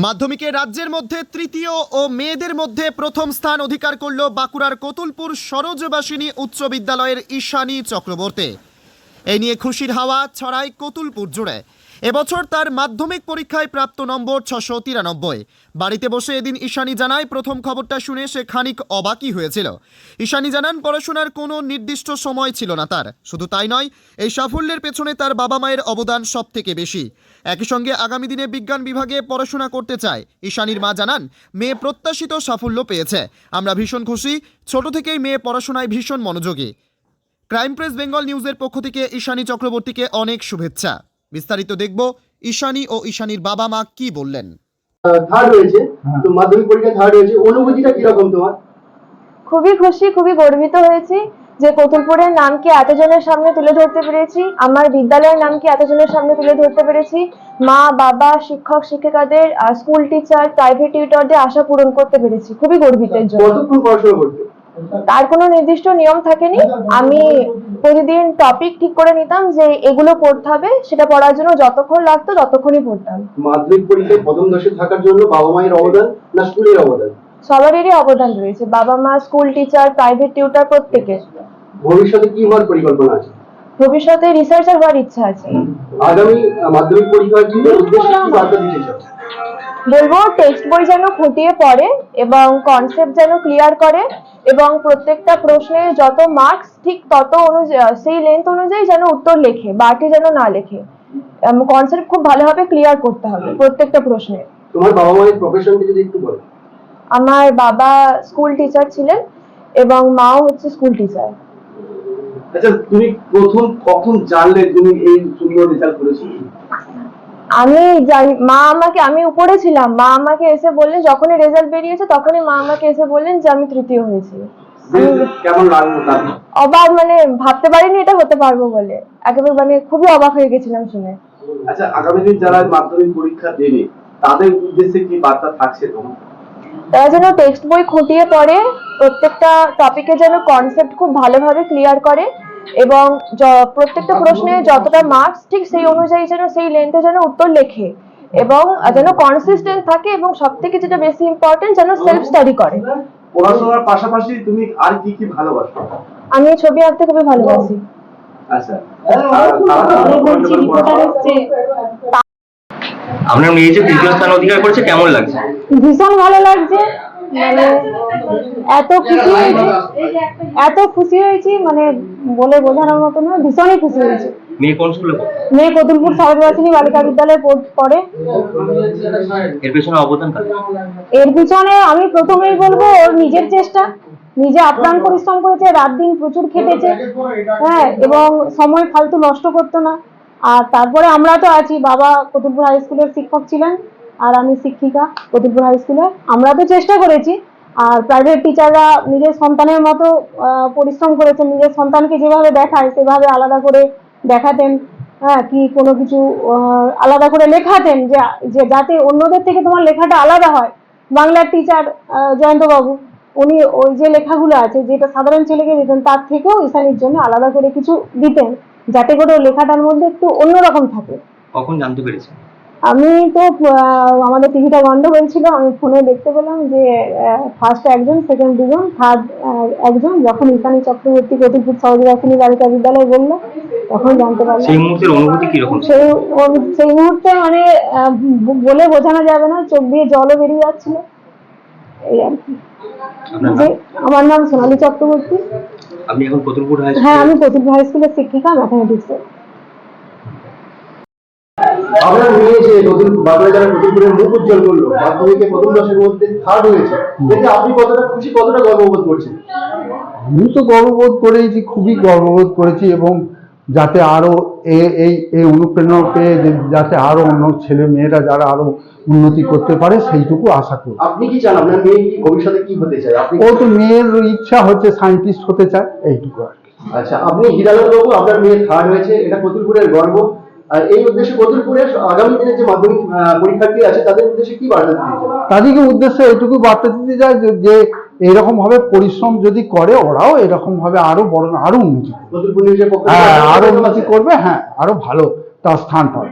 মাধ্যমিকে রাজ্যের মধ্যে তৃতীয় ও মেয়েদের মধ্যে প্রথম স্থান অধিকার করল বাঁকুড়ার কতুলপুর সরোজবাসিনী উচ্চ বিদ্যালয়ের ঈশানী চক্রবর্তী। এই নিয়ে খুশির হাওয়া ছড়ায় কতুলপুর জুড়ে। এবছর তার মাধ্যমিক পরীক্ষায় প্রাপ্ত নম্বর 693। বাড়িতে বসে এদিন ঈশানী জানায়, প্রথম খবরটা শুনে সে খানিক অবাকই হয়েছিল। ঈশানী জানান, পড়াশোনার কোনো নির্দিষ্ট সময় ছিল না তার। শুধু তাই নয়, এই সাফল্যের পেছনে তার বাবা মায়ের অবদান সব থেকে বেশি। একই সঙ্গে আগামী দিনে বিজ্ঞান বিভাগে পড়াশোনা করতে চায়। ঈশানীর মা জানান, মেয়ে প্রত্যাশিত সাফল্য পেয়েছে। আমরা ভীষণ খুশি, ছোট থেকেই মেয়ে পড়াশোনায় ভীষণ মনোযোগী। ক্রাইম প্রেস বেঙ্গল নিউজের পক্ষ থেকে ঈশানী চক্রবর্তীকে অনেক শুভেচ্ছা। বিস্তারিত দেখব ঈশানী ও ঈশানীর বাবা মা কি বললেন। থার্ড হয়েছে তো মাধ্যমিক পরীক্ষায় থার্ড হয়েছে, অনুভূতিটা কি রকম তোমার? খুবই খুশি, খুবই গর্বিত হয়েছি যে কতুলপুরের নামকে এতজনের সামনে তুলে ধরতে পেরেছি, আমার বিদ্যালয়ের নামকে এতজনের সামনে তুলে ধরতে পেরেছি। মা বাবা, শিক্ষক শিক্ষিকাদের, স্কুল টিচার, প্রাইভেট টিউটরদের আশা পূরণ করতে পেরেছি। খুবই গর্বিতের জন্য। কতক্ষণ পড়াশোনা করতে? তার কোনো নির্দিষ্ট নিয়ম থাকেনি। আমি প্রতিদিন টপিক ঠিক করে নিতাম যে এগুলো পড়তে হবে, সেটা পড়ার জন্য যতক্ষণ লাগতো ততক্ষণই পড়তাম। মাধ্যমিক পরীক্ষায় প্রথম দশে থাকার জন্য বাবা মায়ের অবদান না স্কুলের অবদান? সবারই অবদান রয়েছে, বাবা মা, স্কুল টিচার, প্রাইভেট টিউটর, প্রত্যেকের। ভবিষ্যতে কি হওয়ার পরিকল্পনা আছে? ভবিষ্যতে রিসার্চার হওয়ার ইচ্ছা আছে। আগামী মাধ্যমিক পরীক্ষার জন্য উদ্দেশ্যে কি বার্তা দিতে চাও? বলবো, টেক্সট বই যেন খুঁটিয়ে পড়ে এবং কনসেপ্ট যেন ক্লিয়ার করে এবং প্রত্যেকটা প্রশ্নে যত মার্কস ঠিক তত সেই লেন্থ অনুযায়ী যেন উত্তর লেখে, বাড়তি যেন না লেখে। কনসেপ্ট খুব ভালোভাবে ক্লিয়ার করতে হবে প্রত্যেকটা প্রশ্নে। তোমার বাবা মায়ের প্রফেশনটা যদি একটু বলো। আমার বাবা স্কুল টিচার ছিলেন এবং মাও হচ্ছে স্কুল টিচার। আচ্ছা, তুমি প্রথম কখন জানলে তুমি এই সুন্দর রেজাল্ট করেছো? আমি জানি, মা আমাকে, আমি উপরে ছিলাম, মা আমাকে এসে বললেন, যখনই রেজাল্ট বেরিয়েছে তখনই মা আমাকে এসে বললেন যে আমি তৃতীয় হয়েছি। কেমন লাগলো? অবাক, মানে ভাবতে পারিনি এটা হতে পারবো বলে, একেবারে মানে খুবই অবাক হয়ে গেছিলাম শুনে। আচ্ছা, আগামী দিন যারা মাধ্যমিক পরীক্ষা দেবে তাদের উদ্দেশ্যে কি বার্তা থাকছে তোমার? তারা যেন টেক্সট বই খুঁটিয়ে পড়ে, প্রত্যেকটা টপিকে যেন কনসেপ্ট খুব ভালোভাবে ক্লিয়ার করে এবং প্রত্যেকটা প্রশ্নে যতটা মার্কস ঠিক সেই অনুযায়ী যেন সেই লেন্থে যেন উত্তর লেখে এবং যেন কনসিস্টেন্ট থাকে এবং সবথেকে যেটা বেশি ইম্পর্টেন্ট, যেন সেলফ স্টাডি করে। পড়াশোনার পাশাপাশি তুমি আর কি কি ভালোবাসো? আমি ছবি আঁকতে খুবই ভালোবাসি। আচ্ছা, আপনার মেয়ে যে তৃতীয় স্থান অধিকার করেছে, কেমন লাগছে? ভীষণ ভালো লাগছে, মানে এত খুশি হয়েছি মানে বলে বোঝানোর মতো না, ভীষণই খুশি হয়েছি। মেয়ে কোন স্কুলে পড়ে? মেয়ে কতুলপুর সরোজবাসিনী বালিকা বিদ্যালয়ে পড়ে। এর পেছনে অবদান কার? এর পিছনে আমি প্রথমেই বলবো ওর নিজের চেষ্টা, নিজে আপ্রাণ পরিশ্রম করেছে, রাত দিন প্রচুর খেটেছে, হ্যাঁ, এবং সময় ফালতু নষ্ট করতো না। আর তারপরে আমরা তো আছি, বাবা কতুলপুর হাই স্কুলের শিক্ষক ছিলেন আর আমি শিক্ষিকা কতুলপুর হাই স্কুলে। আমরা তো চেষ্টা করেছি, আর প্রাইভেট টিচাররা নিজের সন্তানের মতো পরিশ্রম করেছেন, নিজের সন্তানকে যেভাবে দেখায় সেভাবে আলাদা করে দেখাতেন, হ্যাঁ, কি কোনো কিছু আলাদা করে লেখাতেন যে যাতে অন্যদের থেকে তোমার লেখাটা আলাদা হয়। বাংলার টিচার জয়ন্তবাবু, উনি ওই যে লেখাগুলো আছে যেটা সাধারণ ছেলেকে দিতেন তার থেকেও ঈশানীর জন্য আলাদা করে কিছু দিতেন, যাতে করে লেখাটার মধ্যে একটু অন্যরকম থাকে। কখন জানতে পেরেছি? আমি তো আমাদের টিভিটা গন্ডগোল ছিল, আমি ফোনে দেখতে পেলাম যে ফার্স্ট একজন, সেকেন্ড দুজন, থার্ড একজন। যখন ঈশানী চক্রবর্তী কতুলপুর সরোজবাসিনী বালিকা বিদ্যালয় বললো তখন জানতে পারলাম। সেই মুহূর্তের অনুভূতি কি রকম? সেই মুহূর্তে মানে বলে বোঝানো যাবে না, চোখ দিয়ে জলও বেরিয়ে যাচ্ছিল, এই আর কি। আমার নাম সোনালী চক্রবর্তী। আপনি এখন কতুলপুর হাই স্কুলে? হ্যাঁ, আমি কতুলপুর হাই স্কুলের শিক্ষিকা, ম্যাথামেটিক্সে। আপনার মেয়ে যে বাংলা যারা কতুলপুরের মুখ উজ্জ্বল করলো, মাধ্যমিকে প্রথম দশের মধ্যে থার্ড হয়েছে, এতে আপনি কতটা খুশি, কতটা গর্ববোধ করছেন? আমি তো গর্ববোধ করেছি, খুবই গর্ববোধ করেছি, এবং যাতে আরো এই অনুপ্রেরণা পেয়ে যাতে আরো অন্য ছেলে মেয়েরা যারা আরো উন্নতি করতে পারে সেইটুকু আশা করি। আপনি কি চান আপনার মেয়ে কি ভবিষ্যতে কি হতে চায়? ও তো মেয়ের ইচ্ছা হচ্ছে সায়েন্টিস্ট হতে চায়, এইটুকু আর কি। আচ্ছা, আপনি হিরালাল বাবু, আপনার মেয়ে থার্ড হয়েছে, এটা কতুলপুরের গর্ব। আর এই উদ্দেশ্যে কতুলপুরের আগামী দিনে যে মাধ্যমিক পরীক্ষার্থী আছে তাদের উদ্দেশ্যে কি বার্তা দিতে চান? তাদেরকে উদ্দেশ্যে এইটুকু বার্তা দিতে চাই যে এরকম ভাবে পরিশ্রম যদি করে ওরাও এরকম ভাবে আরো বড় আরো উন্নতি করবে, কতুলপুর নিউজের পক্ষ হ্যাঁ আরো উন্নতি করবে, হ্যাঁ আরো ভালো তার স্থান পাবে।